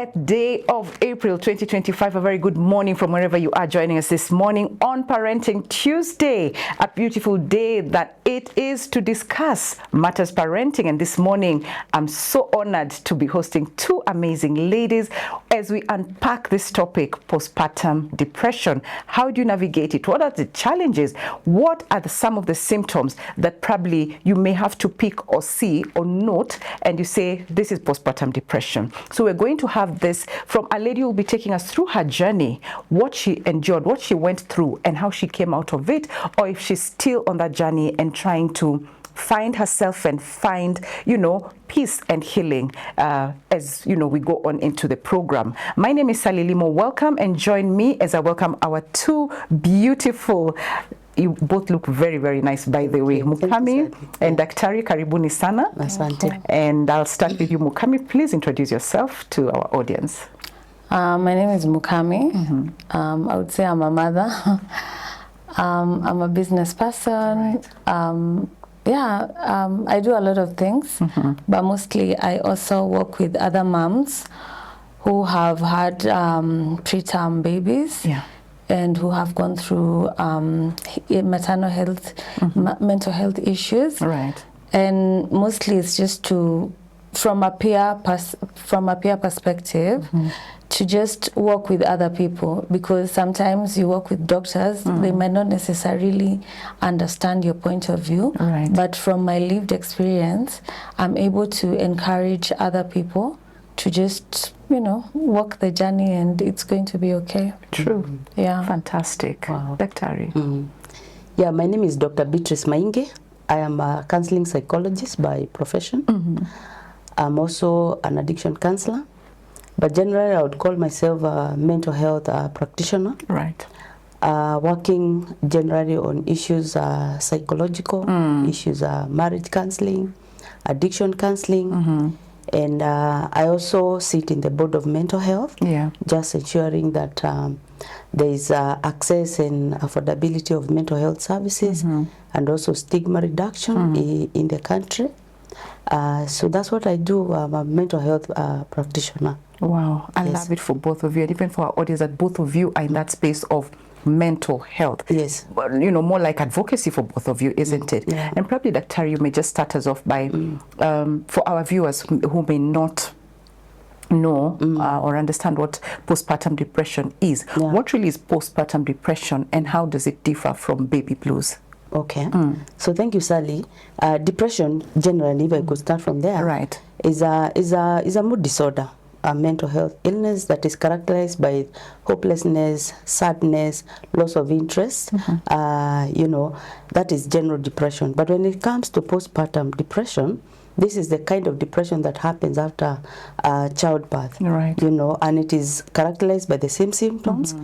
28th day of April 2025. A very good morning from wherever you are joining us this morning on Parenting Tuesday. A beautiful day that it is to discuss matters parenting. And this morning, I'm so honored to be hosting two amazing ladies as we unpack this topic, postpartum depression. How do you navigate it? What are the challenges? What are some of the symptoms that probably you may have to pick or see or note and you say, this is postpartum depression? So we're going to have this from a lady who will be taking us through her journey, what she endured, what she went through, and how she came out of it, or if she's still on that journey and trying to find herself and find, peace and healing as, we go on into the program. My name is Sally Limo. Welcome and join me as I welcome our two beautiful, you both look very, very nice, by the way, Mukami and Daktari. Karibuni sana. Asante. And I'll start with you, Mukami. Please introduce yourself to our audience. My name is Mukami. I would say I'm a mother. I'm a business person. Right. I do a lot of things, but mostly I also work with other moms who have had preterm babies. Yeah. And who have gone through maternal health, mental health issues. Right. And mostly it's just from a peer perspective, to just work with other people, because sometimes you work with doctors, they might not necessarily understand your point of view. Right. But from my lived experience, I'm able to encourage other people to just walk the journey, and it's going to be okay. True. Yeah. Fantastic. Wow. Daktari. Yeah, my name is Dr. Beatrice Mainge. I am a counseling psychologist by profession. I'm also an addiction counselor, but generally I would call myself a mental health practitioner. Right. Working generally on issues psychological, issues marriage counseling, addiction counseling. And I also sit in the board of mental health, just ensuring that there is access and affordability of mental health services, and also stigma reduction in the country. So that's what I do. I'm a mental health practitioner. Wow, I love it for both of you, and even for our audience, that both of you are in that space of mental health. Yes. But, more like advocacy for both of you, isn't it? Yeah. And probably, Daktari, you may just start us off by, for our viewers who may not know or understand what postpartum depression is, what really is postpartum depression and how does it differ from baby blues? Okay. So thank you, Sally. Depression, generally, if I could start from there, right, is a mood disorder, a mental health illness that is characterized by hopelessness, sadness, loss of interest. That is general depression. But when it comes to postpartum depression, this is the kind of depression that happens after childbirth. Right. And it is characterized by the same symptoms,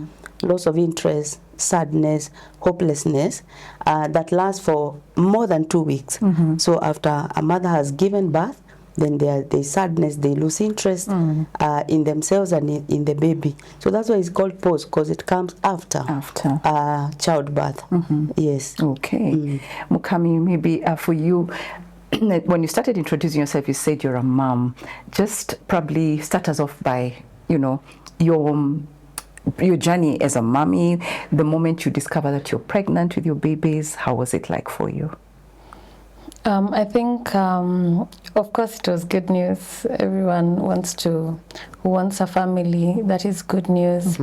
loss of interest, sadness, hopelessness, that lasts for more than 2 weeks. So after a mother has given birth, then there's sadness, they lose interest in themselves and in the baby. So that's why it's called post, because it comes after childbirth. Yes. Okay. Mukami, maybe for you, when you started introducing yourself, you said you're a mom. Just probably start us off by, your journey as a mommy, the moment you discover that you're pregnant with your babies. How was it like for you? I think, of course, it was good news. Everyone who wants a family, that is good news.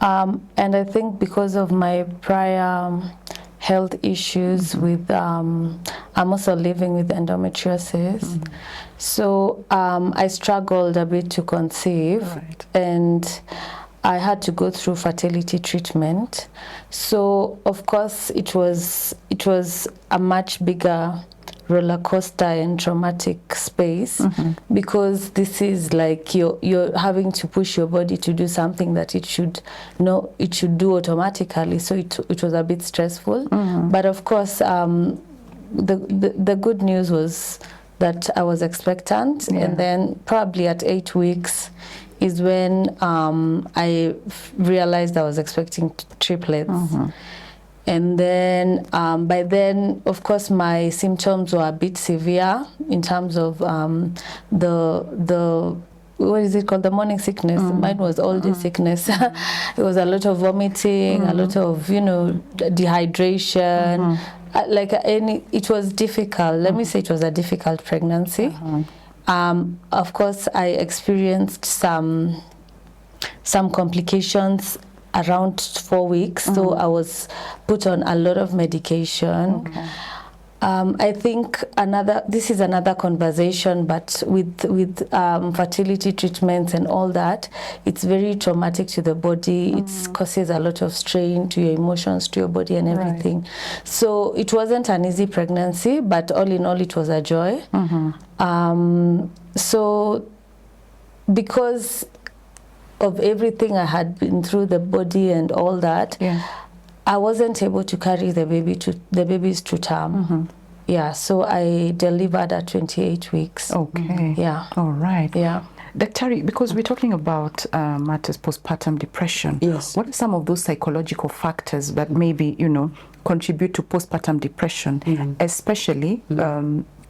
And I think because of my prior health issues with, I'm also living with endometriosis. So I struggled a bit to conceive. Right. And I had to go through fertility treatment. So of course it was a much bigger roller coaster and traumatic space, because this is like you're having to push your body to do something that it should do automatically. So it was a bit stressful. But of course the good news was that I was expectant, and then probably at 8 weeks is when I realized I was expecting triplets. And then by then, of course, my symptoms were a bit severe in terms of the what is it called, the morning sickness. Mine was all day sickness. It was a lot of vomiting, a lot of, you know, dehydration. It was difficult. Let me say it was a difficult pregnancy. Of course, I experienced some complications around 4 weeks, so I was put on a lot of medication. Okay. I think this is another conversation, but with fertility treatments and all that, it's very traumatic to the body. It causes a lot of strain to your emotions, to your body and everything. So it wasn't an easy pregnancy, but all in all, it was a joy. So because of everything I had been through, the body and all that, I wasn't able to carry the babies to term. Yeah, so I delivered at 28 weeks. Okay. Yeah. All right. Yeah. Dr. because we're talking about matters postpartum depression. Yes. What are some of those psychological factors that maybe, you know, contribute to postpartum depression, especially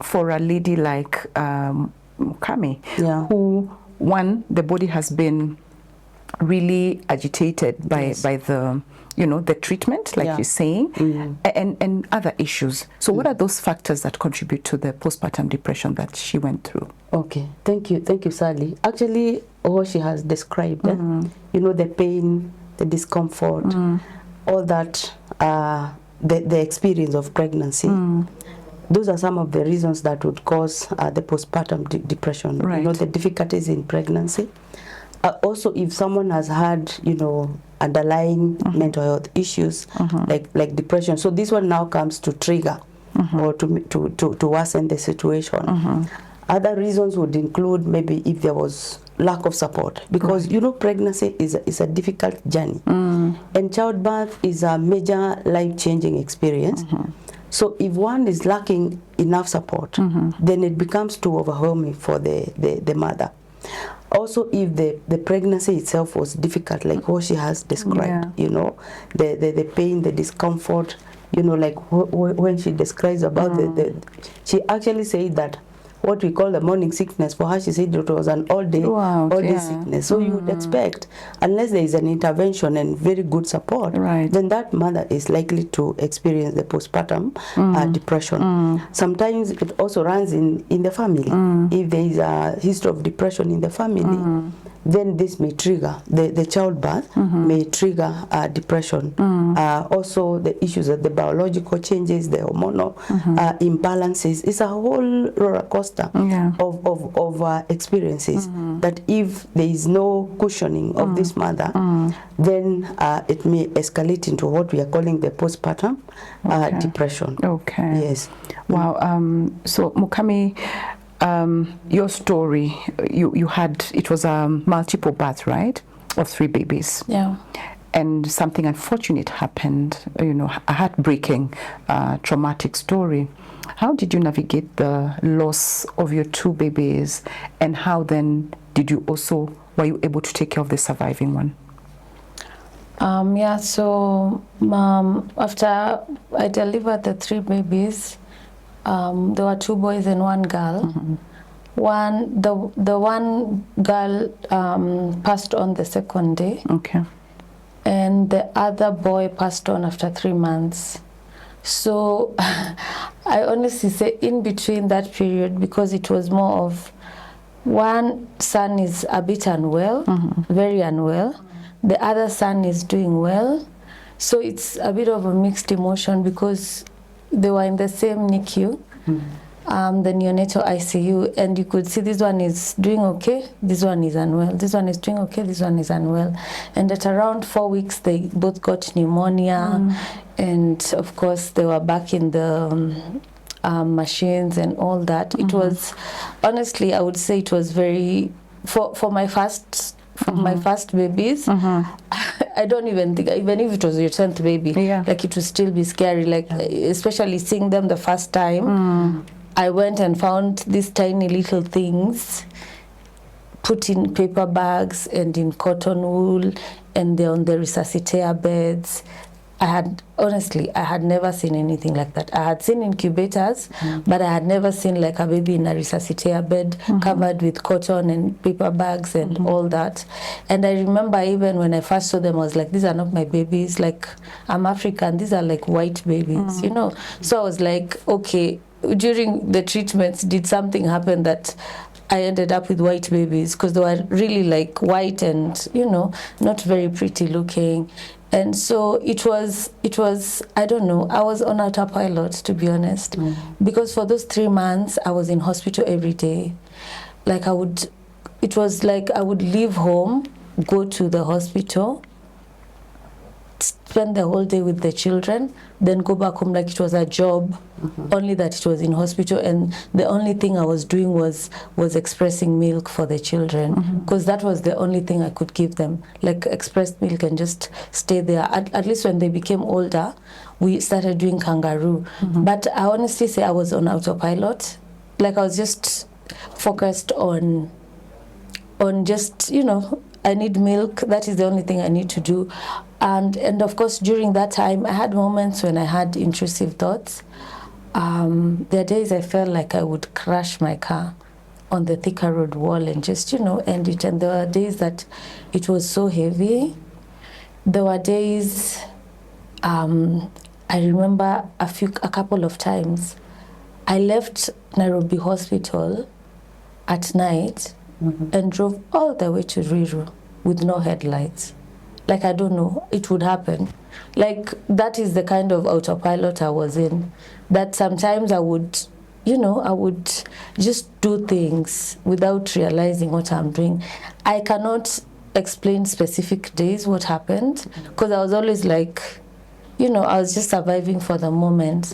for a lady like Mukami, who, one, the body has been really agitated by the, you know, the treatment, like you're saying, and other issues. So what are those factors that contribute to the postpartum depression that she went through? Okay, thank you, Sally. Actually, what she has described, you know, the pain, the discomfort, all that, the experience of pregnancy. Those are some of the reasons that would cause the postpartum depression. Right. You know, the difficulties in pregnancy. Also, if someone has had, you know, underlying mental health issues like depression, so this one now comes to trigger or to worsen the situation. Other reasons would include maybe if there was lack of support, because you know, pregnancy is a difficult journey, and childbirth is a major life-changing experience. So if one is lacking enough support, then it becomes too overwhelming for the mother. Also, if the pregnancy itself was difficult, like what she has described, you know, the pain, the discomfort, you know, like when she describes about she actually said that what we call the morning sickness, for her, she said it was an all-day sickness. So you would expect, unless there is an intervention and very good support, then that mother is likely to experience the postpartum depression. Sometimes it also runs in the family. If there is a history of depression in the family, then this may trigger, the childbirth may trigger depression. Also, the issues of the biological changes, the hormonal imbalances. It's a whole roller coaster of experiences that if there is no cushioning of this mother, then it may escalate into what we are calling the postpartum depression. Okay. Yes. Wow. So Mukami, your story, you had, it was a multiple birth, right, of 3 babies. Yeah. And something unfortunate happened, you know, a heartbreaking, traumatic story. How did you navigate the loss of your 2 babies, and how then were you able to take care of the surviving one? Yeah, so after I delivered the 3 babies, there were 2 boys and 1 girl. The one girl passed on the second day. Okay. And the other boy passed on after 3 months. So I honestly say in between that period, because it was more of, one son is a bit unwell, very unwell. The other son is doing well. So it's a bit of a mixed emotion, because they were in the same NICU, the neonatal ICU, and you could see this one is doing okay, this one is unwell, this one is doing okay, this one is unwell. And at around 4 weeks, they both got pneumonia, and of course they were back in the machines and all that. It was, honestly, I would say it was very, for my first babies, I don't even think, even if it was your 10th baby, like it would still be scary, like especially seeing them the first time. I went and found these tiny little things put in paper bags and in cotton wool, and they're on the resuscitator beds. honestly, I had never seen anything like that. I had seen incubators, but I had never seen like a baby in a resuscitator bed covered with cotton and paper bags and all that. And I remember even when I first saw them, I was like, these are not my babies. Like, I'm African. These are like white babies, you know. So I was like, okay, during the treatments, did something happen that I ended up with white babies? Because they were really like white and, you know, not very pretty looking. And so it was, I don't know, I was on autopilot, to be honest, because for those 3 months, I was in hospital every day. Like it was like I would leave home, go to the hospital, spend the whole day with the children, then go back home like it was a job, only that it was in hospital, and the only thing I was doing was expressing milk for the children, because that was the only thing I could give them, like expressed milk, and just stay there. At least when they became older, we started doing kangaroo. But I honestly say I was on autopilot. Like I was just focused on just, you know, I need milk. That is the only thing I need to do. And of course, during that time, I had moments when I had intrusive thoughts. There are days I felt like I would crash my car on the Thika Road wall and just, you know, end it. And there were days that it was so heavy. There were days, I remember a couple of times, I left Nairobi Hospital at night and drove all the way to Ruiru with no headlights. Like, I don't know, it would happen. Like, that is the kind of autopilot I was in. That sometimes I would, you know, I would just do things without realizing what I'm doing. I cannot explain specific days what happened, because I was always like, you know, I was just surviving for the moment.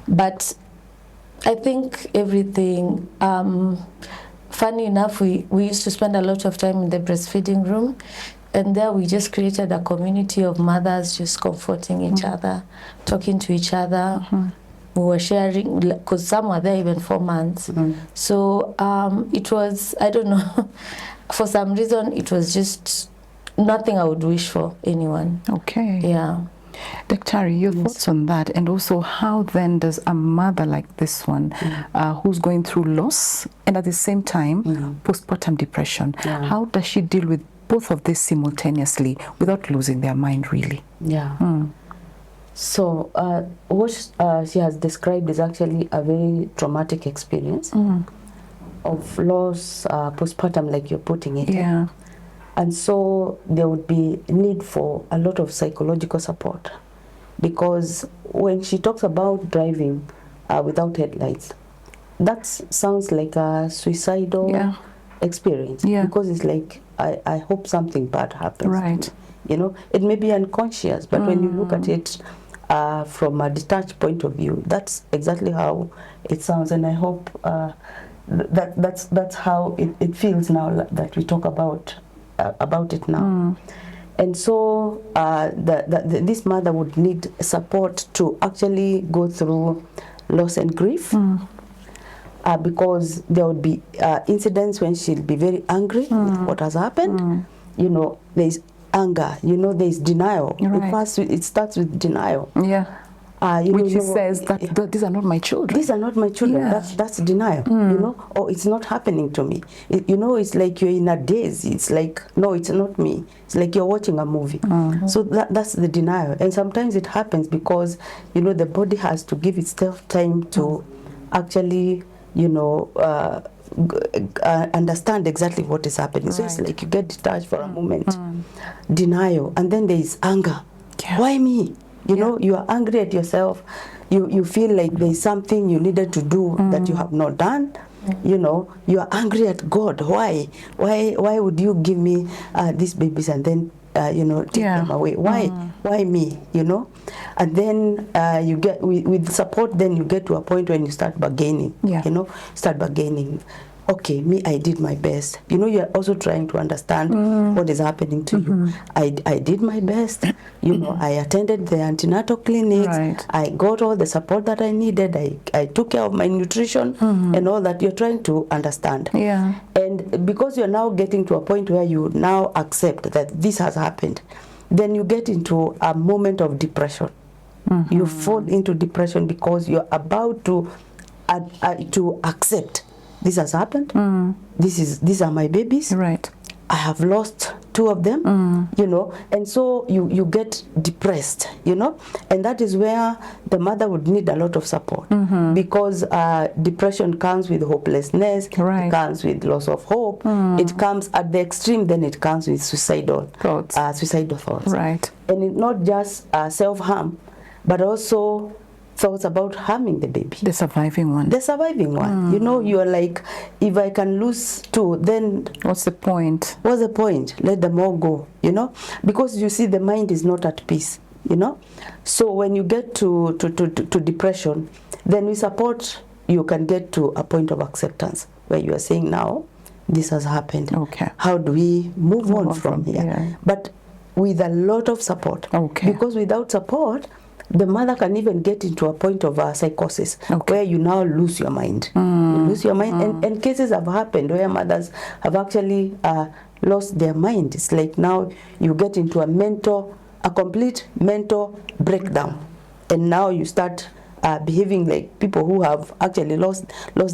But I think everything, funny enough, we used to spend a lot of time in the breastfeeding room, and there we just created a community of mothers just comforting each other, talking to each other. We were sharing, because some were there even 4 months. So it was, I don't know, for some reason, it was just nothing I would wish for anyone. Okay. Yeah. Daktari, your thoughts on that, and also how then does a mother like this one, who's going through loss and at the same time postpartum depression, how does she deal with both of these simultaneously without losing their mind, really? Yeah. So what she has described is actually a very traumatic experience of loss, postpartum, like you're putting it. Yeah. And so there would be need for a lot of psychological support, because when she talks about driving without headlights, that sounds like a suicidal experience, because it's like, I hope something bad happens. Right. You know, it may be unconscious, but when you look at it from a detached point of view, that's exactly how it sounds. And I hope that's how it feels now that we talk about it now. And so this mother would need support to actually go through loss and grief, because there would be incidents when she'll be very angry with what has happened. You know, there's anger, you know, there's denial. Right. It starts with denial. Yeah. Which says that these are not my children. These are not my children. Yeah. That's denial. You know, or it's not happening to me. You know, it's like you're in a daze. It's like, no, it's not me. It's like you're watching a movie. So that's the denial. And sometimes it happens because, you know, the body has to give itself time to actually, you know, understand exactly what is happening. Right. So it's like you get detached for a moment. Denial. And then there is anger. Why me? You know, you are angry at yourself. You feel like there is something you needed to do that you have not done. You know, you are angry at God. Why would you give me these babies and then you know, take them away? Why me? You know, and then you get with support. Then you get to a point when you start bargaining. You know, start bargaining. Okay, me, I did my best. You know, you're also trying to understand what is happening to you. I did my best. You know, I attended the antenatal clinics. Right. I got all the support that I needed. I took care of my nutrition and all that. You're trying to understand. Yeah. And because you're now getting to a point where you now accept that this has happened, then you get into a moment of depression. You fall into depression because you're about to accept this has happened. These are my babies. Right. I have lost 2 of them, you know, and so you get depressed, you know, and that is where the mother would need a lot of support because depression comes with hopelessness, Right. it comes with loss of hope, it comes at the extreme, then it comes with suicidal thoughts. Right. And it not just self-harm, but also thoughts about harming the baby. The surviving one. The surviving one. You know, you're like, if I can lose 2, then What's the point? what's the point? Let them all go, you know? Because you see, the mind is not at peace, you know? So when you get to depression, then we support, you can get to a point of acceptance where you are saying, now, this has happened. Okay. How do we move on from here? Yeah. But with a lot of support. Okay. Because without support, the mother can even get into a point of psychosis where you now lose your mind. You lose your mind. And cases have happened where mothers have actually lost their mind. It's like now you get into a complete mental breakdown. And now you start behaving like people who have actually lost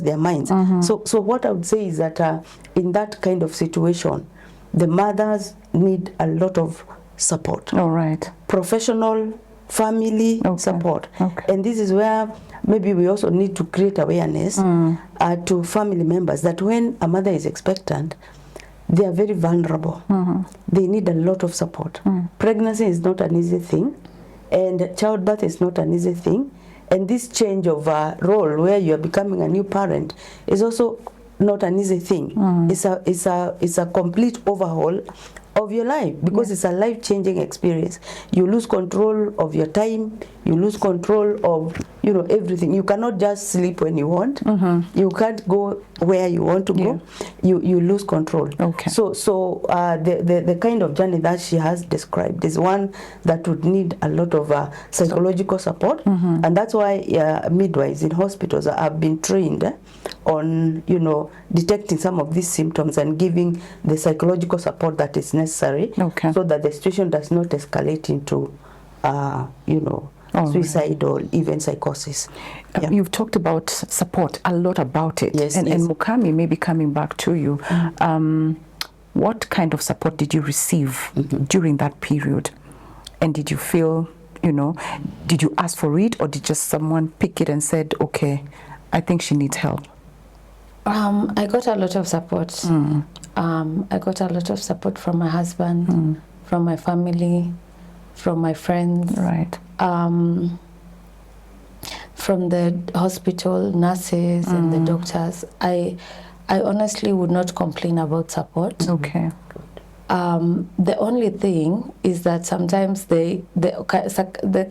their minds. So what I would say is that in that kind of situation, the mothers need a lot of support. All right. Professional, family support. And this is where maybe we also need to create awareness to family members that when a mother is expectant, they are very vulnerable. They need a lot of support. Pregnancy is not an easy thing, and childbirth is not an easy thing. And this change of role where you are becoming a new parent is also not an easy thing. It's a complete overhaul of your life because it's a life-changing experience. You lose control of your time. You lose control of everything. You cannot just sleep when you want. You can't go where you want to go. You lose control. So the kind of journey that she has described is one that would need a lot of psychological support, and that's why midwives in hospitals have been trained on detecting some of these symptoms and giving the psychological support that is necessary, so that the situation does not escalate into suicide or even psychosis. You've talked about support, a lot about it. And Mukami, maybe coming back to you, what kind of support did you receive during that period? And did you feel, did you ask for it, or did just someone pick it and said, okay, I think she needs help? I got a lot of support. I got a lot of support from my husband, from my family, from my friends, from the hospital nurses and the doctors. I honestly would not complain about support. The only thing is that sometimes the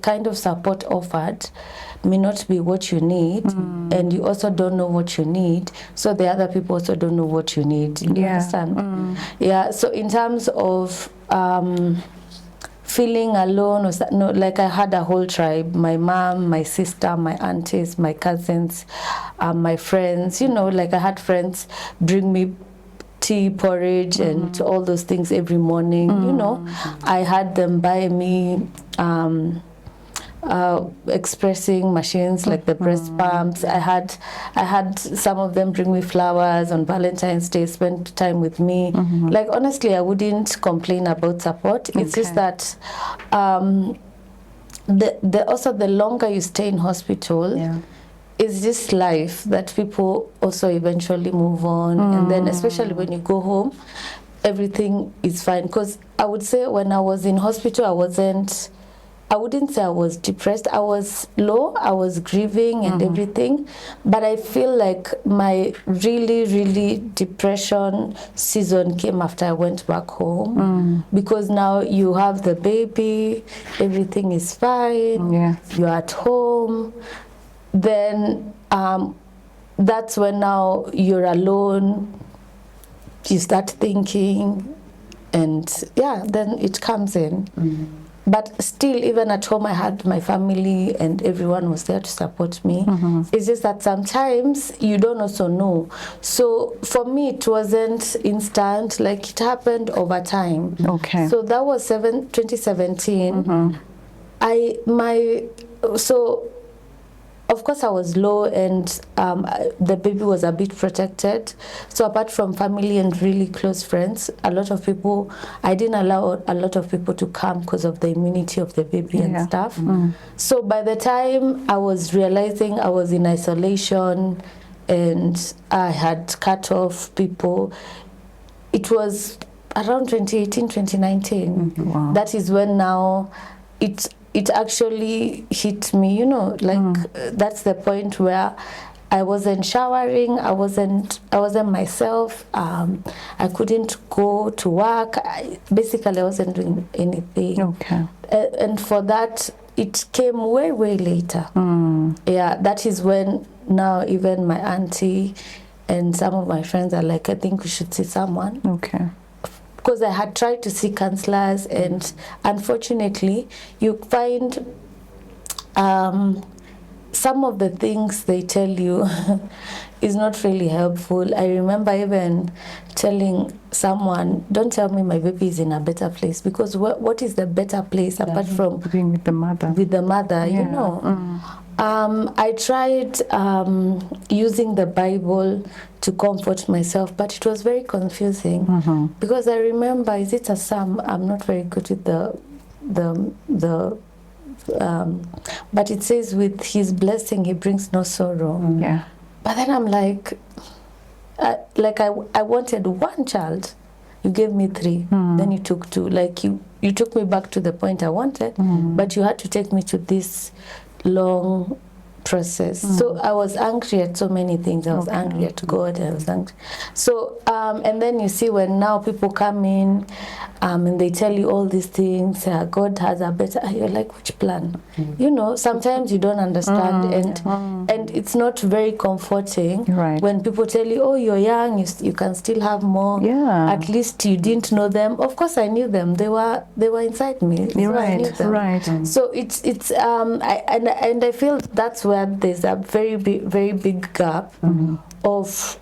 kind of support offered may not be what you need, and you also don't know what you need, so the other people also don't know what you need. You understand? So in terms of feeling alone, like I had a whole tribe: my mom, my sister, my aunties, my cousins, my friends. Like I had friends bring me tea, porridge, and all those things every morning. I had them buy me expressing machines like the breast pumps. I had some of them bring me flowers on Valentine's Day, spend time with me. Like honestly, I wouldn't complain about support. It's just that also the longer you stay in hospital, it's just life that people also eventually move on, and then especially when you go home, everything is fine. Because I would say when I was in hospital, I wouldn't say I was depressed. I was low, I was grieving and everything, but I feel like my really depression season came after I went back home, because now you have the baby, everything is fine, you're at home. Then that's when now you're alone, you start thinking, and then it comes in. but still, even at home, I had my family and everyone was there to support me. It's just that sometimes you don't also know. So for me, it wasn't instant, like it happened over time. Okay. So that was 2017. So of course I was low, and the baby was a bit protected. So apart from family and really close friends, a lot of people, I didn't allow a lot of people to come because of the immunity of the baby and stuff. So by the time I was realizing I was in isolation and I had cut off people, it was around 2018, 2019. Wow. That is when now it actually hit me, you know, like that's the point where I wasn't showering, I wasn't myself, I couldn't go to work, basically I wasn't doing anything. Okay. And for that, it came way later. Yeah, that is when now even my auntie and some of my friends are like, I think we should see someone. Okay. Because I had tried to see counselors, and unfortunately, you find some of the things they tell you is not really helpful. I remember even telling someone, don't tell me my baby is in a better place, because what is the better place apart from being with the mother? With the mother, you know. I tried using the Bible to comfort myself, but it was very confusing because I remember, is it a psalm? I'm not very good with but it says, with his blessing he brings no sorrow. Yeah. But then I'm like I wanted one child, you gave me 3, then you took 2. Like you took me back to the point I wanted, but you had to take me to this long process. So I was angry at so many things. I was angry at God. I was angry. So and then you see when now people come in and they tell you all these things, God has a better, you're like, which plan? You know, sometimes you don't understand, and it's not very comforting when people tell you, oh, you're young, you can still have more. Yeah. At least you didn't know them. Of course I knew them. They were inside me. So I knew them. Right. So it's I feel that's where there's a very big gap of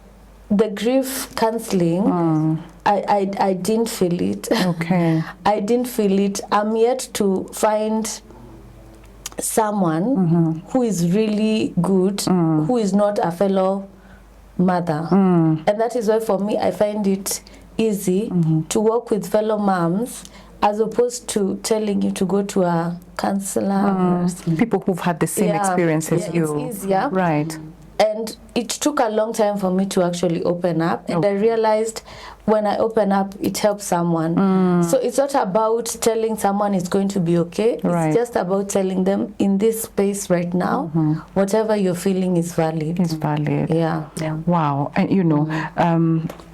the grief counseling. I didn't feel it. Okay. I didn't feel it. I'm yet to find someone who is really good, who is not a fellow mother. And that is why for me I find it easy to work with fellow moms, as opposed to telling you to go to a counselor. People who've had the same experience as you. It's easier. Right. And it took a long time for me to actually open up. And I realized when I open up, it helps someone. So it's not about telling someone it's going to be okay. It's just about telling them, in this space right now, whatever you're feeling is valid. It's valid. Yeah. Wow. And you know,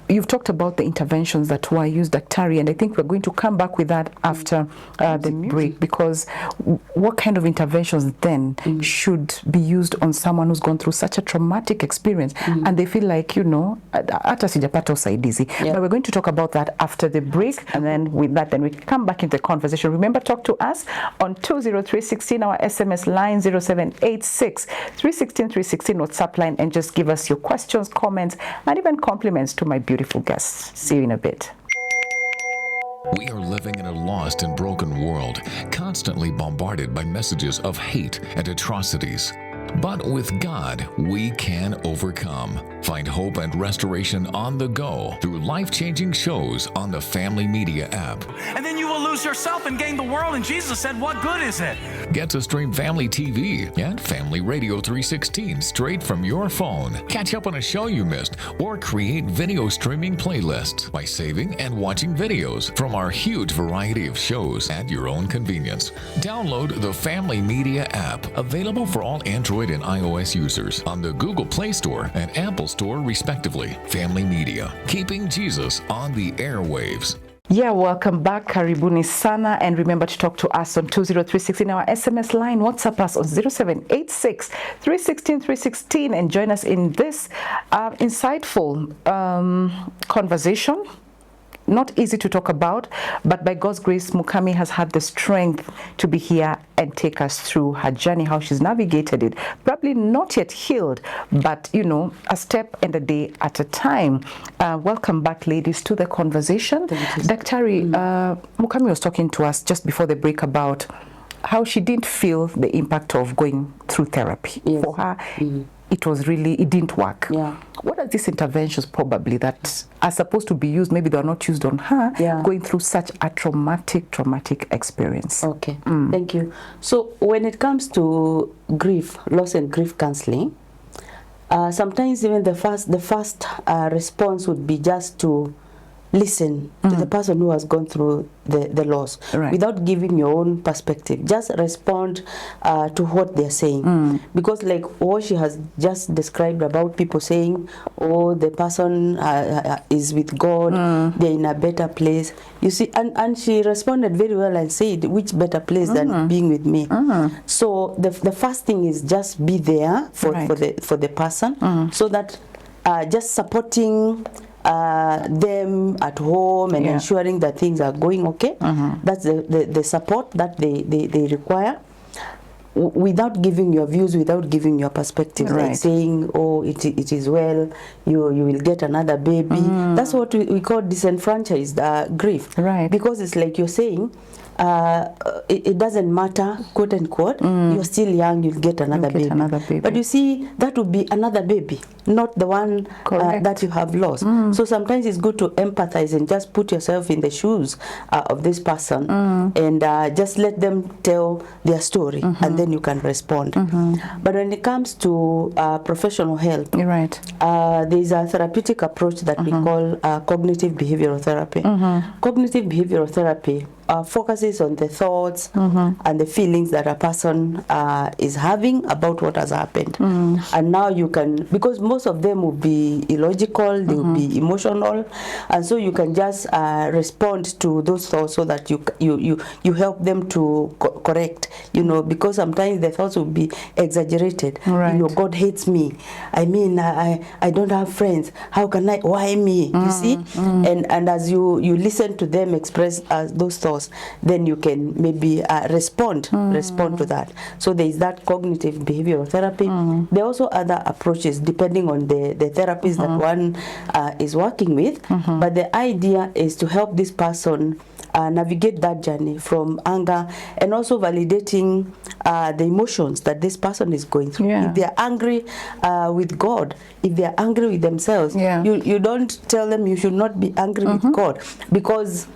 you've talked about the interventions that were used at Tari, and I think we're going to come back with that after the break, because what kind of interventions then should be used on someone who's gone through such a traumatic experience and they feel like, you know, hata sijapata usaidizi. But we're going to talk about that after the break, and then with that, then we come back into the conversation. Remember, talk to us on 20316, our SMS line 0786 316 316 WhatsApp line, and just give us your questions, comments, and even compliments to my beautiful guests. See you in a bit. We are living in a lost and broken world, constantly bombarded by messages of hate and atrocities. But with God, we can overcome. Find hope and restoration on the go through life-changing shows on the Family Media app. And then you will lose yourself and gain the world. And Jesus said, what good is it? Get to stream Family TV and Family Radio 316 straight from your phone. Catch up on a show you missed, or create video streaming playlists by saving and watching videos from our huge variety of shows at your own convenience. Download the Family Media app, available for all Android and iOS users on the Google Play Store and Apple Store, respectively. Family Media, keeping Jesus on the airwaves. Yeah, welcome back. Karibuni sana. And remember to talk to us on 20316 in our SMS line. WhatsApp us on 0786 316 316 and join us in this insightful conversation. not easy to talk about, but by God's grace, Mukami has had the strength to be here and take us through her journey, how she's navigated it. Probably not yet healed, but, you know, a step and a day at a time. Welcome back, ladies, to the conversation. Daktari, Mukami was talking to us just before the break about how she didn't feel the impact of going through therapy. Yes. For her, it didn't work. Yeah. What are these interventions probably that are supposed to be used, maybe they're not used on her, going through such a traumatic experience? Okay, thank you. So when it comes to grief, loss and grief counseling, sometimes even the first response would be just to listen to the person who has gone through the loss, without giving your own perspective. Just respond to what they're saying. Because like what she has just described about people saying, oh, the person is with God, they're in a better place. You see, and she responded very well and said, which better place than being with me? So the first thing is just be there for the person, so that just supporting them at home and ensuring that things are going okay. That's the support that they require, without giving your views, without giving your perspective, like saying, oh, it is well, you will get another baby. That's what we call disenfranchised grief, because it's like you're saying, it doesn't matter, quote unquote, you're still young, you'll get another baby. But you see, that would be another baby, not the one that you have lost. So sometimes it's good to empathize and just put yourself in the shoes of this person, and just let them tell their story, and then you can respond. But when it comes to professional help, there's a therapeutic approach that we call cognitive behavioral therapy. Cognitive behavioral therapy focuses on the thoughts and the feelings that a person is having about what has happened. And now you can, because most of them will be illogical, they will be emotional, and so you can just respond to those thoughts so that you help them to correct, you know, because sometimes the thoughts will be exaggerated. You know, God hates me. I mean, I don't have friends. How can I? Why me? You see? And as you listen to them express those thoughts, then you can maybe respond to that. So there is that cognitive behavioral therapy. There are also other approaches depending on the therapist that one is working with. But the idea is to help this person navigate that journey from anger, and also validating the emotions that this person is going through. If they're angry with God, if they're angry with themselves, you don't tell them you should not be angry with God, because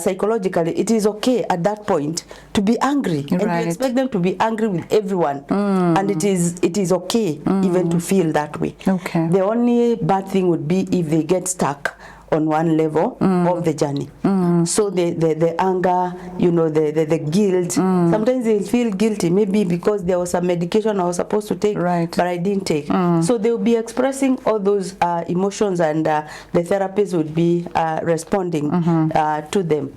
psychologically it is okay at that point to be angry, and you expect them to be angry with everyone, and it is okay even to feel that way. The only bad thing would be if they get stuck on one level of the journey. So the anger, you know, the guilt, sometimes they feel guilty, maybe because there was a medication I was supposed to take, but I didn't take. So they will be expressing all those emotions, and the therapist would be responding to them.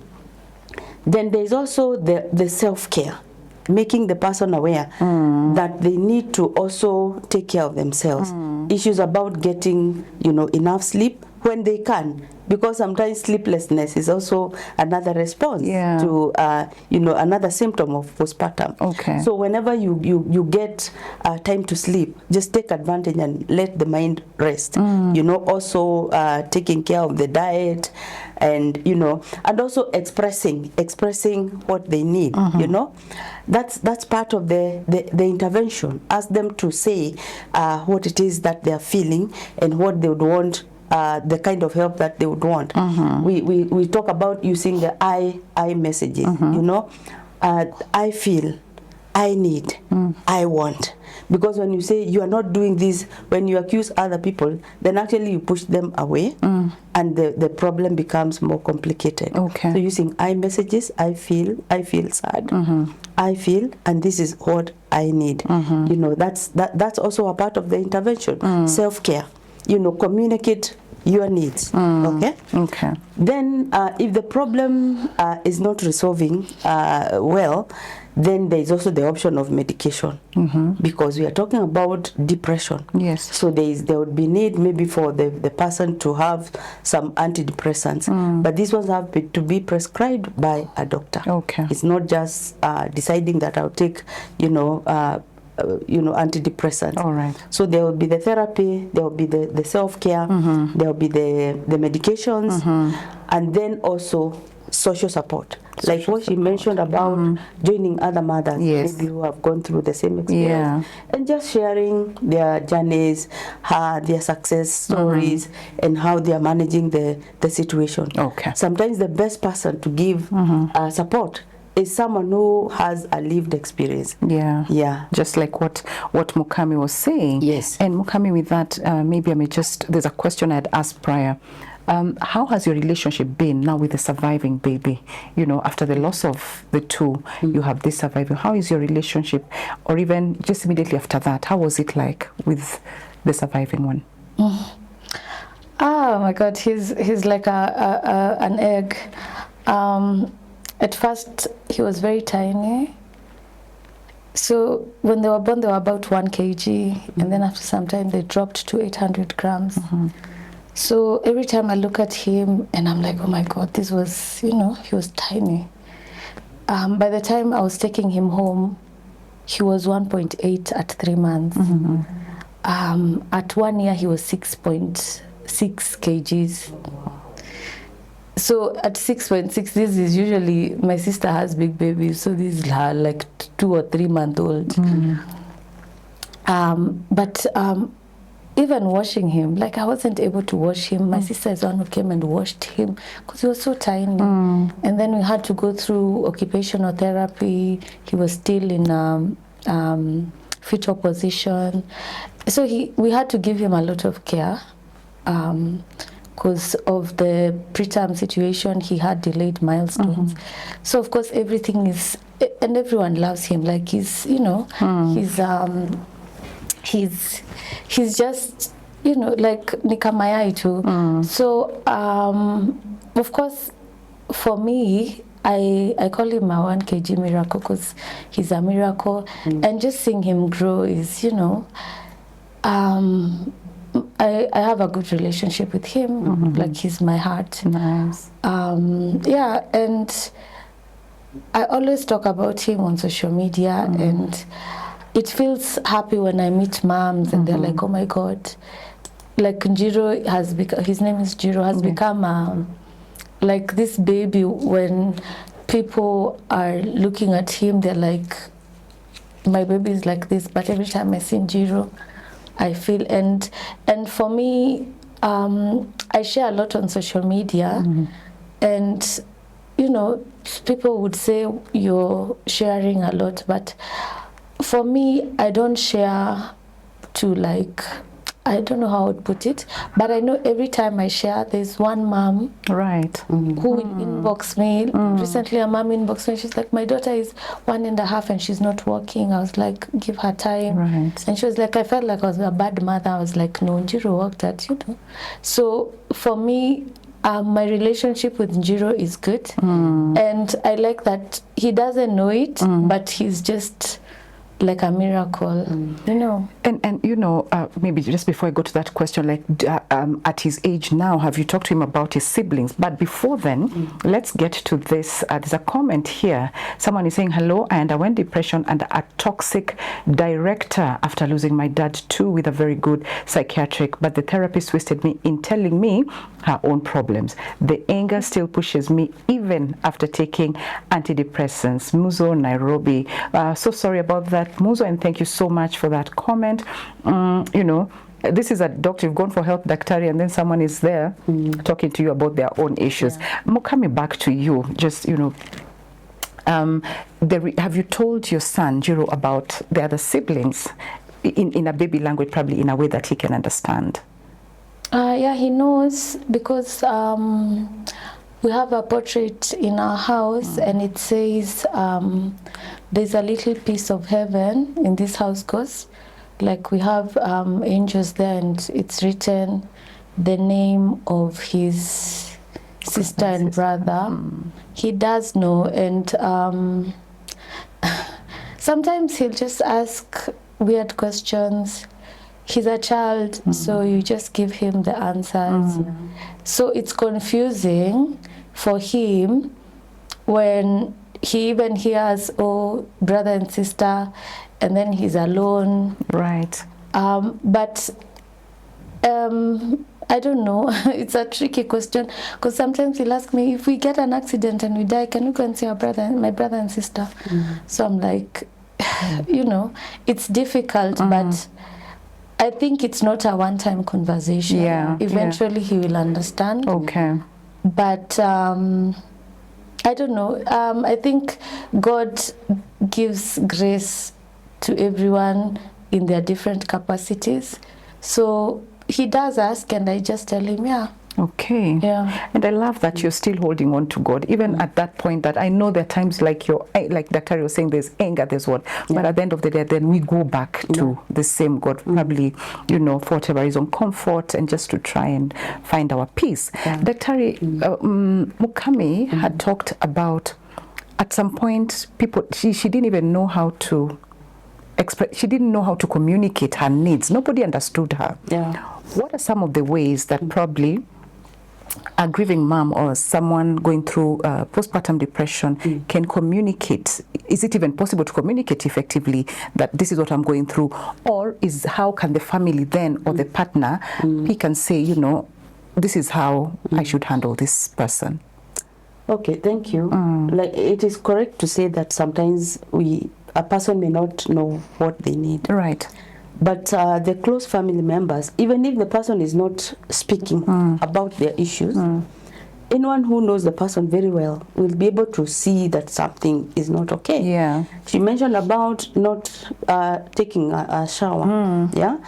Then there's also the self-care, making the person aware that they need to also take care of themselves. Issues about getting, you know, enough sleep when they can, because sometimes sleeplessness is also another response to you know, another symptom of postpartum. So whenever you get time to sleep, just take advantage and let the mind rest. You know, also taking care of the diet, and you know, and also expressing what they need. You know, that's part of the intervention. Ask them to say what it is that they are feeling and what they would want, the kind of help that they would want. We talk about using the I messages. You know, I feel, I need, I want. Because when you say you are not doing this, when you accuse other people, then actually you push them away, and the problem becomes more complicated. So using I messages, I feel sad, I feel, and this is what I need. You know, that's also a part of the intervention. Self-care. You know, communicate your needs. Then if the problem is not resolving well, then there is also the option of medication, because we are talking about depression. Yes. So there would be need maybe for the person to have some antidepressants, but these ones have to be prescribed by a doctor. Okay. It's not just deciding that I'll take, antidepressants. All right. So there will be the therapy, there will be the self-care, there will be the medications, and then also social support. Like what she mentioned about joining other mothers, maybe who have gone through the same experience, and just sharing their journeys, their success stories, and how they are managing the situation. Okay. Sometimes the best person to give support is someone who has a lived experience. Yeah. Just like what Mukami was saying. Yes. And Mukami, with that, maybe I may just, there's a question I had asked prior. How has your relationship been now with the surviving baby? After the loss of the two, you have this surviving. How is your relationship? Or even just immediately after that, how was it like with the surviving one? Oh my God, he's like an egg. At first, he was very tiny. So when they were born, they were about 1 kg, and then after some time, they dropped to 800 grams. So every time I look at him, and I'm like, oh my God, this was, he was tiny. By the time I was taking him home, he was 1.8 at 3 months. At 1 year, he was 6.6 kgs. So at 6.6, this is usually, my sister has big babies, so these are like 2 or 3 month old. But even washing him, like I wasn't able to wash him. My sister is the one who came and washed him because he was so tiny. And then we had to go through occupational therapy. He was still in fetal position. So we had to give him a lot of care. Because of the preterm situation, he had delayed milestones. So of course everything is, and everyone loves him. Like he's just, like nikamayai too. So of course for me, I call him my 1 kg miracle because he's a miracle, and just seeing him grow is, I have a good relationship with him. Like he's my heart. Nice. Yeah, and I always talk about him on social media, and it feels happy when I meet moms and they're like, oh my God, like Njiro has become, his name is Jiro, has become like this baby. When people are looking at him, they're like, my baby is like this. But every time I see Njiro, I feel, and for me, I share a lot on social media, and people would say you're sharing a lot, but for me, I don't share to, like, I don't know how I would put it, but I know every time I share, there's one mom who will inbox me. Recently, a mom inboxed me. She's like, my daughter is 1.5 and she's not walking. I was like, give her time. And she was like, I felt like I was a bad mother. I was like, no, Njiro worked at, So for me, my relationship with Njiro is good. And I like that he doesn't know it, but he's just like a miracle, And maybe just before I go to that question, like at his age now, have you talked to him about his siblings? But before then, let's get to this. There's a comment here. Someone is saying, hello, I underwent depression and a toxic director after losing my dad too, with a very good psychiatric, but the therapist twisted me in telling me her own problems. The anger still pushes me even after taking antidepressants. Muzo, Nairobi. So sorry about that, Muzo, and thank you so much for that comment. This is a doctor, you've gone for help, Daktari, and then someone is there talking to you about their own issues. Coming back to you, just, have you told your son, Jiro, about the other siblings in a baby language, probably in a way that he can understand? Yeah, he knows, because we have a portrait in our house, and it says there's a little piece of heaven in this house, because like we have angels there, and it's written the name of his sister and brother. He does know, and sometimes he'll just ask weird questions. He's a child, so you just give him the answers. So it's confusing for him when he even hears, oh, brother and sister, and then he's alone. Right. But I don't know. It's a tricky question because sometimes he'll ask me, if we get an accident and we die, can we go and see my brother and sister? So I'm like, you know, it's difficult, but I think it's not a one-time conversation. Yeah. Eventually he will understand. Okay. But I don't know. I think God gives grace to everyone in their different capacities. So he does ask, and I just tell him, yeah. Okay. Yeah. And I love that you're still holding on to God, even at that point. That I know there are times like Dr. was saying, there's anger, there's what, but at the end of the day, then we go back to the same God, probably, you know, for whatever reason, comfort, and just to try and find our peace. Dr. Mukami had talked about, at some point, people, she didn't even know how to express, she didn't know how to communicate her needs. Nobody understood her. Yeah. What are some of the ways that probably a grieving mom or someone going through postpartum depression can communicate? Is it even possible to communicate effectively that this is what I'm going through? Or how can the family then, or the partner, pick and say, you know, this is how I should handle this person? Okay, thank you. Like, it is correct to say that sometimes a person may not know what they need. Right. But the close family members, even if the person is not speaking about their issues, anyone who knows the person very well will be able to see that something is not okay. Yeah. She mentioned about not taking a shower. Yeah.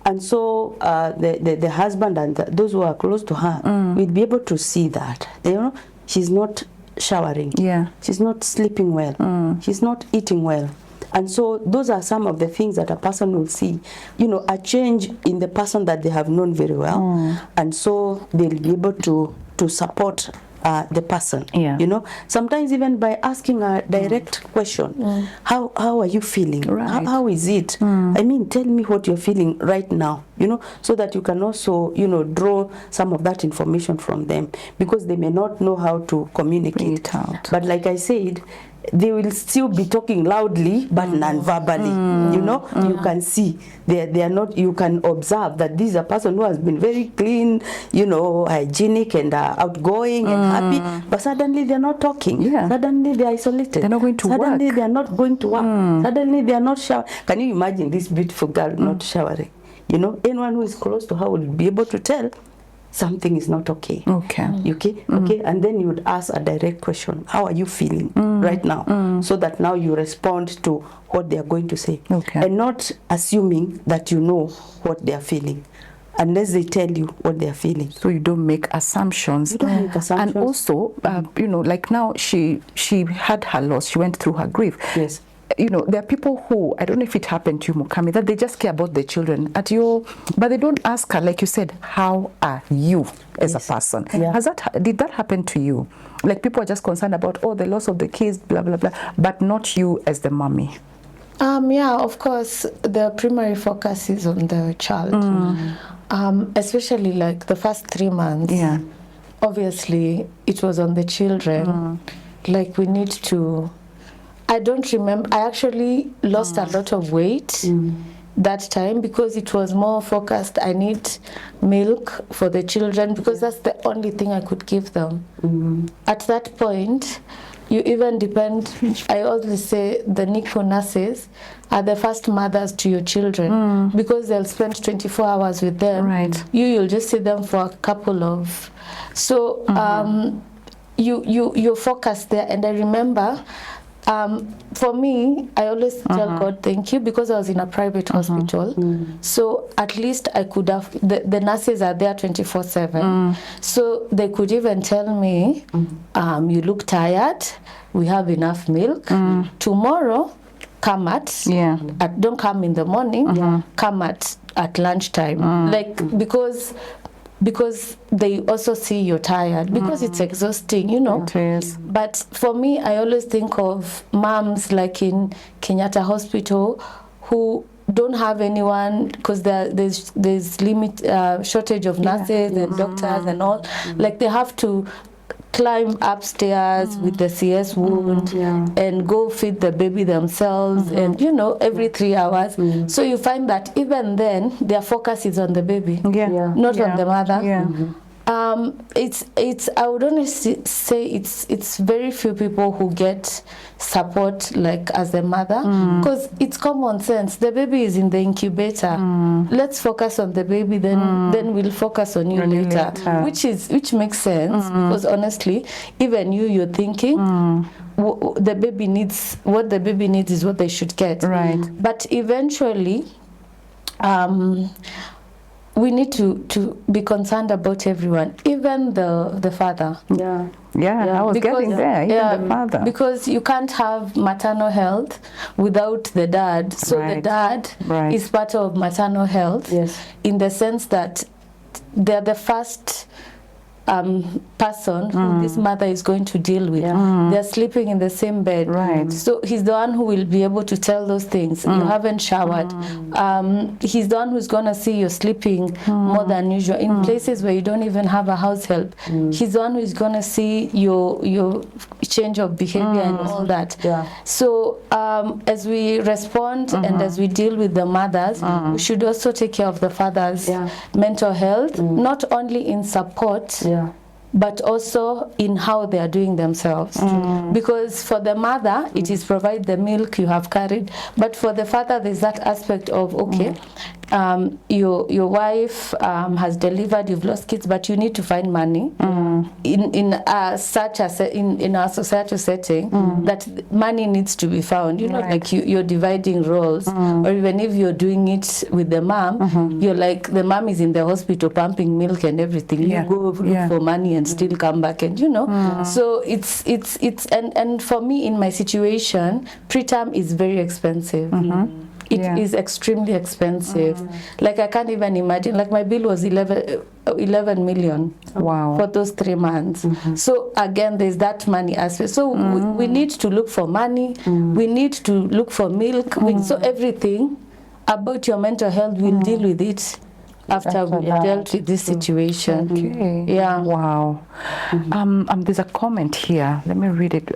And so the husband and those who are close to her will be able to see that. You know, she's not showering. Yeah. She's not sleeping well. She's not eating well. And so those are some of the things that a person will see, you know, a change in the person that they have known very well. And so they'll be able to support the person. Yeah. You know, sometimes even by asking a direct question, how are you feeling? Right. How is it? I mean, tell me what you're feeling right now, you know, so that you can also, you know, draw some of that information from them, because they may not know how to communicate. Bring it out. But like I said, they will still be talking loudly but non-verbally. You know, you can see they are not. You can observe that this is a person who has been very clean, you know, hygienic and outgoing and happy, but suddenly they're not talking. Yeah. Suddenly they're isolated. They're not going to Suddenly work. they are not going to work. Suddenly they are not showering. Can you imagine this beautiful girl not showering? You know, anyone who is close to her will be able to tell something is not okay. Okay. Okay. Okay. And then you would ask a direct question: how are you feeling right now? So that now you respond to what they are going to say, and not assuming that you know what they are feeling, unless they tell you what they are feeling. So you don't make assumptions. You don't make assumptions. And also, you know, like now she had her loss. She went through her grief. Yes. You know, there are people who, I don't know if it happened to you, Mukami, that they just care about the children but they don't ask her, like you said, how are you as a person? Yeah. Did that happen to you? Like, people are just concerned about, oh, the loss of the kids, blah, blah, blah, but not you as the mommy. Yeah, of course, the primary focus is on the child. Especially like the first 3 months. Yeah. Obviously, it was on the children. Like, we need to... I don't remember. I actually lost a lot of weight that time because it was more focused. I need milk for the children because that's the only thing I could give them. At that point, you even depend. I always say the NICU nurses are the first mothers to your children because they'll spend 24 hours with them. Right. You'll just see them for a couple of... So you're focused there. And I remember... for me, I always tell God thank you because I was in a private hospital. So at least I could have, the nurses are there 24/7. So they could even tell me, you look tired, we have enough milk. Tomorrow, come don't come in the morning, come at lunchtime. Like, because because they also see you're tired, because it's exhausting, you know. It is. But for me, I always think of moms like in Kenyatta Hospital who don't have anyone because there's shortage of nurses and doctors and all. Like they have to climb upstairs with the CS wound and go feed the baby themselves, and you know, every 3 hours. So you find that even then their focus is on the baby, not on the mother. It's I would honestly say it's very few people who get support like as a mother, because it's common sense. The baby is in the incubator. Let's focus on the baby, then we'll focus on you later. Which makes sense, because honestly, even you're thinking the baby needs what the baby needs is what they should get. Right. But eventually we need to be concerned about everyone, even the father. I was getting there, even the father. Because you can't have maternal health without the dad. So the dad is part of maternal health, in the sense that they're the first person who this mother is going to deal with. They're sleeping in the same bed. So he's the one who will be able to tell those things. You haven't showered. He's the one who's going to see you're sleeping more than usual. In places where you don't even have a house help, he's the one who's going to see your change of behavior and all that. So as we respond and as we deal with the mothers, we should also take care of the fathers' mental health, not only in support, but also in how they are doing themselves. Because for the mother, it is provide the milk you have carried, but for the father, there's that aspect of, okay, your wife has delivered, you've lost kids, but you need to find money in our societal setting, that money needs to be found. You know, like you're dividing roles, or even if you're doing it with the mom, you're like, the mom is in the hospital pumping milk and everything. You go look for money and still come back, and you know. So it's and for me, in my situation, preterm is very expensive. It is extremely expensive. Like I can't even imagine. Like my bill was 11 million for those 3 months. So again, there's that money aspect. So we need to look for money. We need to look for milk. So everything about your mental health, we'll deal with it after we've dealt with this situation. There's a comment here. Let me read it.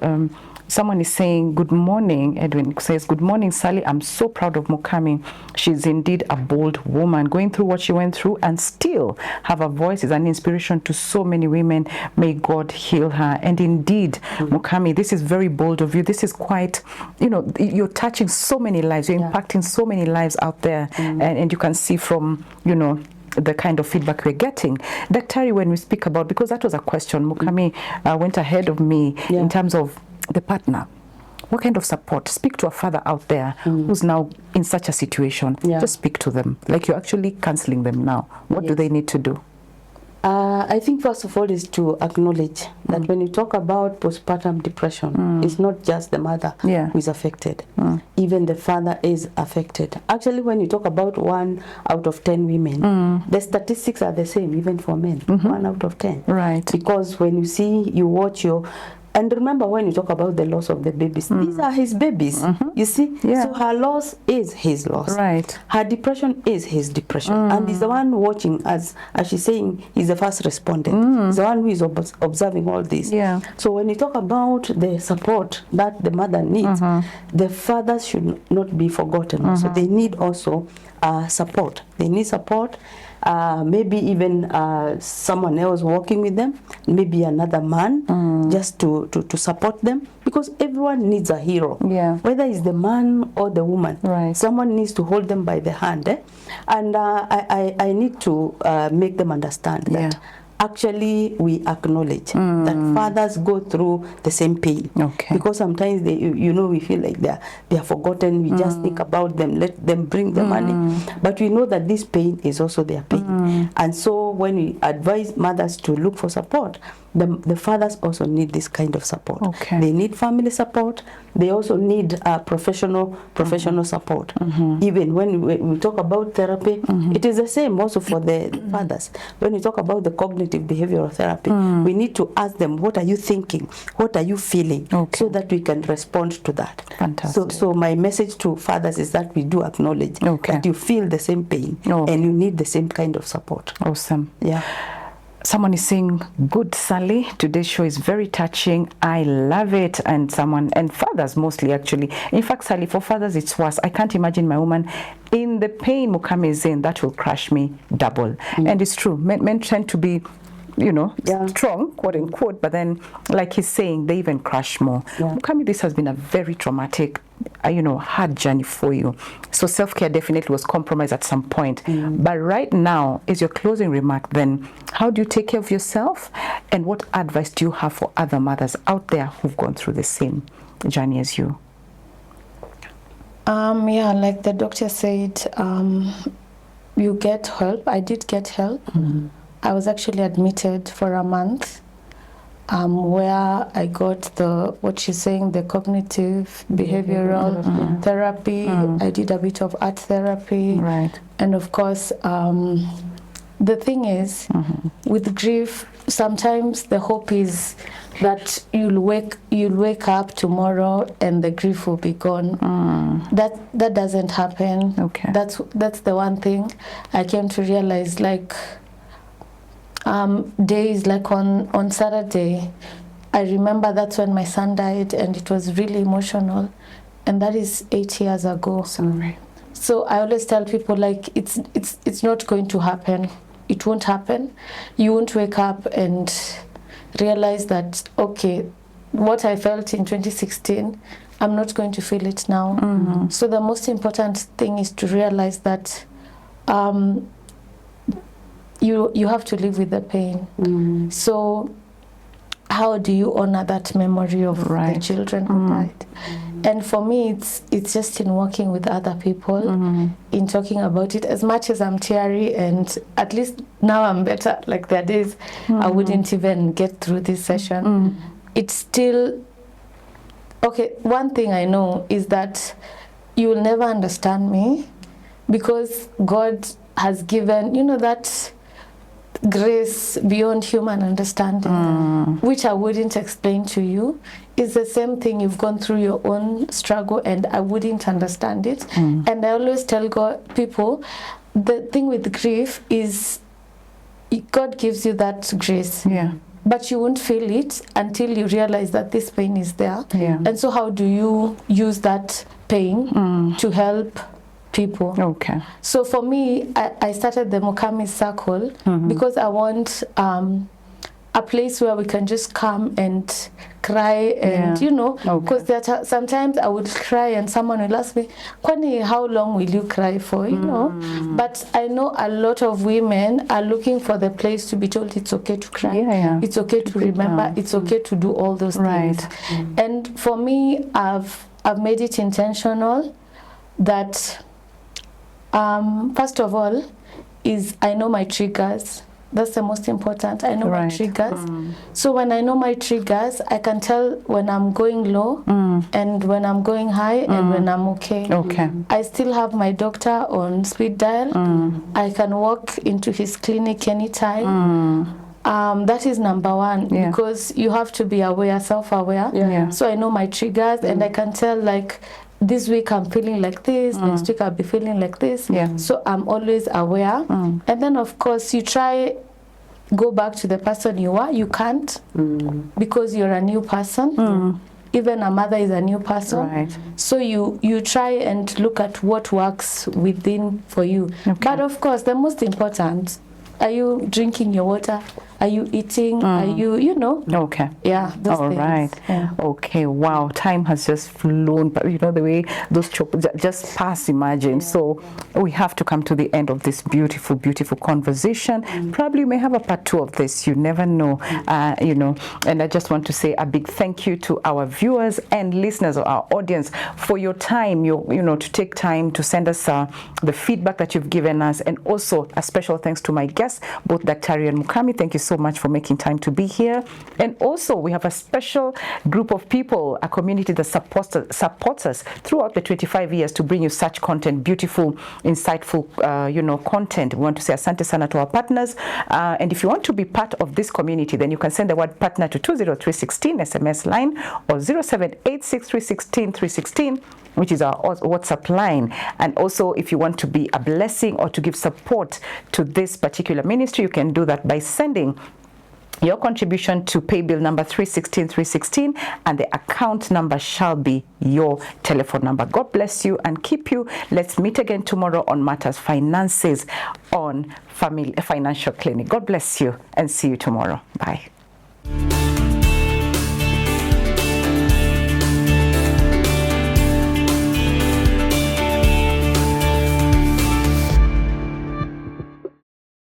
Someone is saying, good morning. Edwin says, good morning, Sally. I'm so proud of Mukami. She's indeed a bold woman, going through what she went through and still have a voice is an inspiration to so many women. May God heal her. And indeed, Mukami, this is very bold of you. This is quite, you know, you're touching so many lives. You're impacting so many lives out there. And you can see from, you know, the kind of feedback we're getting. Daktari, when we speak about, because that was a question, Mukami went ahead of me in terms of the partner. What kind of support? Speak to a father out there who's now in such a situation. Just speak to them. Like you're actually counseling them now. What do they need to do? I think first of all is to acknowledge that when you talk about postpartum depression, it's not just the mother who is affected. Even the father is affected. Actually, when you talk about 1 out of 10 women, the statistics are the same even for men. 1 out of 10. Right. Because when you see, you watch your... And remember, when you talk about the loss of the babies, these are his babies. You see? So her loss is his loss. Right. Her depression is his depression. And he's the one watching, as she's saying, he's the first respondent. He's the one who is observing all this. So when you talk about the support that the mother needs, the fathers should not be forgotten. Also, they need also support. They need support. Maybe even someone else working with them, maybe another man, just to support them, because everyone needs a hero, whether it's the man or the woman. Someone needs to hold them by the hand, and I need to make them understand that actually we acknowledge that fathers go through the same pain, because sometimes they, you know, we feel like they are forgotten. We just think about them, let them bring the money, but we know that this pain is also their pain. And so when we advise mothers to look for support, the fathers also need this kind of support. Okay. They need family support. They also need professional support. Even when we talk about therapy, it is the same also for the fathers. When we talk about the cognitive behavioral therapy, we need to ask them, what are you thinking? What are you feeling? Okay. So that we can respond to that. Fantastic. So my message to fathers is that we do acknowledge that you feel the same pain and you need the same kind of support. Awesome. Yeah. Someone is saying, good Sally, today's show is very touching. I love it. And fathers mostly actually. In fact, Sally, for fathers it's worse. I can't imagine my woman in the pain Mukame is in. That will crush me double. And it's true. Men tend to be, strong, quote unquote, but then, like he's saying, they even crush more. Mukame, this has been a very traumatic, hard journey for you. So self-care definitely was compromised at some point. But right now, is your closing remark then, how do you take care of yourself? And what advice do you have for other mothers out there who've gone through the same journey as you? Like the doctor said, you get help. I did get help. I was actually admitted for a month, where I got what she's saying, the cognitive behavioral therapy. I did a bit of art therapy. Right. And of course, the thing is, with grief, sometimes the hope is that you'll wake up tomorrow and the grief will be gone. That doesn't happen. Okay. That's the one thing I came to realize. Like days like on Saturday, I remember that's when my son died, and it was really emotional, and that is 8 years ago. Sorry. So I always tell people, like, it's not going to happen. It won't happen. You won't wake up and realize that, okay, what I felt in 2016, I'm not going to feel it now. So the most important thing is to realize that you have to live with the pain. So how do you honor that memory of the children who died? And for me, it's just in working with other people, in talking about it. As much as I'm teary, and at least now I'm better, like there are days I wouldn't even get through this session. It's still, okay, one thing I know is that you will never understand me, because God has given, that grace beyond human understanding, which I wouldn't explain to you. It's the same thing. You've gone through your own struggle, and I wouldn't understand it. And I always tell people, the thing with grief is God gives you that grace. But you won't feel it until you realize that this pain is there. And so how do you use that pain to help people? Okay. So for me, I started the Mukame Circle because I want a place where we can just come and cry, and because sometimes I would cry and someone will ask me, Kwani, how long will you cry for? But I know a lot of women are looking for the place to be told it's okay to cry, it's okay to remember, it's okay to do all those things. And for me, I've made it intentional that first of all is I know my triggers. That's the most important. I know my triggers. So when I know my triggers, I can tell when I'm going low and when I'm going high and when I'm okay. I still have my doctor on speed dial. I can walk into his clinic anytime. That is number one, because you have to be aware, self-aware. So I know my triggers, and I can tell, like, this week I'm feeling like this, next week I'll be feeling like this. So I'm always aware. And then of course you try go back to the person you are. You can't, because you're a new person. Even a mother is a new person. So you try and look at what works within for you. But of course, the most important, are you drinking your water? Are you eating? Are you, Okay. Yeah, those All things. right. Yeah. Okay, wow. Time has just flown, but the way those just pass, imagine. So we have to come to the end of this beautiful, beautiful conversation. Probably we may have a part 2 of this. You never know, And I just want to say a big thank you to our viewers and listeners, or our audience, for your time, to take time to send us the feedback that you've given us. And also a special thanks to my guest guests, both Daktari and Mukami. Thank you so much for making time to be here. And also, we have a special group of people, a community that supports us throughout the 25 years to bring you such content, beautiful, insightful, content. We want to say asante sana to our partners. And if you want to be part of this community, then you can send the word partner to 20316 SMS line or 0786316316, which is our WhatsApp line. And also, if you want to be a blessing or to give support to this particular ministry, you can do that by sending your contribution to pay bill number 316 and the account number shall be your telephone number. God bless you and keep you. Let's meet again tomorrow on Matters Finances on Financial Clinic. God bless you and see you tomorrow. Bye.